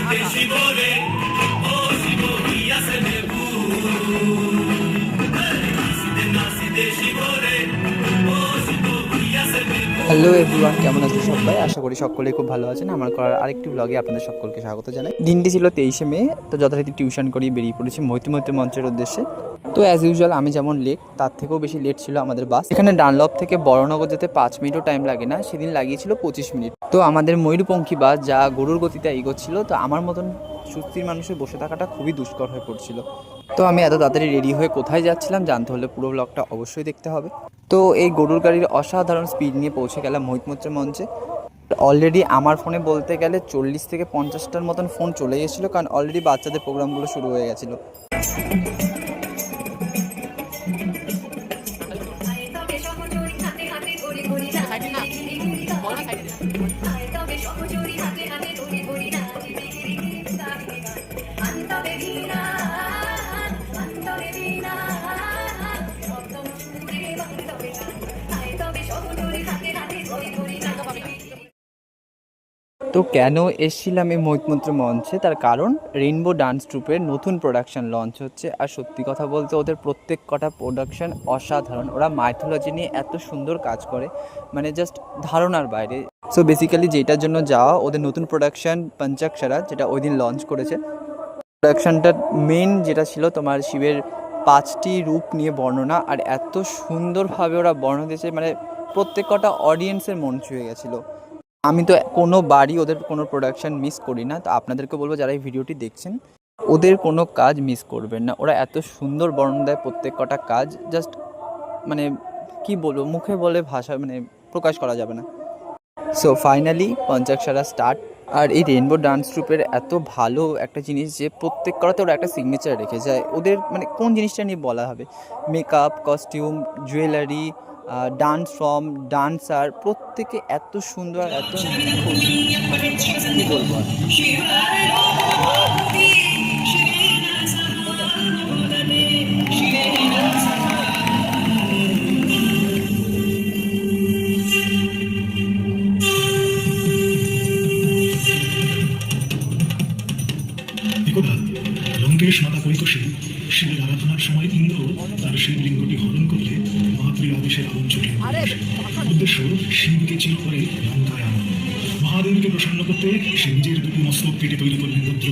Hello everyone, কেমন আছেন সবাই? আশা করি সকলেই খুব ভালো আছেন। আমার করার আরেকটি ব্লগে আপনাদের সকলকে স্বাগত জানাই। দিনটি ছিল 23শে মে। তো যথারীতি টিউশন করেই বেরিয়ে পড়েছি মৈত্রী মঞ্চের উদ্দেশ্যে। তো অ্যাজ ইউজুয়াল আমি যেমন লেট, তার থেকেও বেশি লেট ছিল আমাদের বাস। এখানে ডানলপ থেকে বড়নগর যেতে 5 মিনিটও টাইম লাগে না, সেদিন লাগিয়েছিল 25 মিনিট। তো আমাদের ময়ূরপঙ্খী বাস যা গরুর গতিতে এগোচ্ছিল, তো আমার মতন সুস্থির মানুষের বসে থাকাটা খুবই দুষ্কর হয়ে পড়ছিল। তো আমি এত তাড়াতাড়ি রেডি হয়ে কোথায় যাচ্ছিলাম জানতে হলে পুরো ব্লগটা অবশ্যই দেখতে হবে। তো এই গরুর গাড়ির অসাধারণ স্পিড নিয়ে পৌঁছে গেলাম মৈত্রী মঞ্চে। অলরেডি আমার ফোনে বলতে গেলে 40 থেকে 50টার মতন ফোন চলে গেছিলো, কারণ অলরেডি বাচ্চাদের প্রোগ্রামগুলো শুরু হয়ে গেছিলো। তো কেন এসেছিলাম এই মৈত্রী মঞ্চে, তার কারণ রেইনবো ডান্স ট্রুপের নতুন প্রোডাকশন লঞ্চ হচ্ছে। আর সত্যি কথা বলতে ওদের প্রত্যেক কটা প্রোডাকশন অসাধারণ। ওরা মাইথোলজি নিয়ে এত সুন্দর কাজ করে, মানে জাস্ট ধারণার বাইরে। সো বেসিক্যালি যেটার জন্য যাওয়া, ওদের নতুন প্রোডাকশন পঞ্চাক্ষরা, যেটা ওই দিন লঞ্চ করেছে। প্রোডাকশনটার মেন যেটা ছিল তোমার শিবের 5টি রূপ নিয়ে বর্ণনা, আর এত সুন্দরভাবে ওরা বর্ণনা দিয়েছে, মানে প্রত্যেক কটা অডিয়েন্সের মন ছুঁয়ে গেছিলো। আমি তো কোনো বারই ওদের কোনো প্রোডাকশান মিস করি না। তো আপনাদেরকে বলবো যারা এই ভিডিওটি দেখছেন, ওদের কোনো কাজ মিস করবেন না। ওরা এত সুন্দর বর্ণনা দেয় প্রত্যেক কটা কাজ, জাস্ট মানে কি বলবো, মুখে বলে ভাষা মানে প্রকাশ করা যাবে না। সো ফাইনালি পঞ্চাক্ষরা স্টার্ট। আর এই রেইনবো ডান্স ট্রুপের এত ভালো একটা জিনিস যে প্রত্যেক করাতে ওরা একটা সিগনেচার রেখে যায়। ওদের মানে কোন জিনিসটা নিয়ে বলা হবে, makeup, costume, jewellery, dance form, dancer, প্রত্যেকে এত সুন্দর, এত কী বলবো। লঙ্কেশ মাতা কৈকশী শিবের আরাধনার সময় ইন্দ্র তার শিবলিঙ্গটি হরণ করলে মহাত্রীর আদেশে রাবণ ছুটে উদ্দেশ্য শিবকে চিরতরে লঙ্কায় আনা। মহাদেবকে প্রসন্ন করতে সে নিজের দুটি মস্তক কেটে তৈরি করলেন রুদ্র।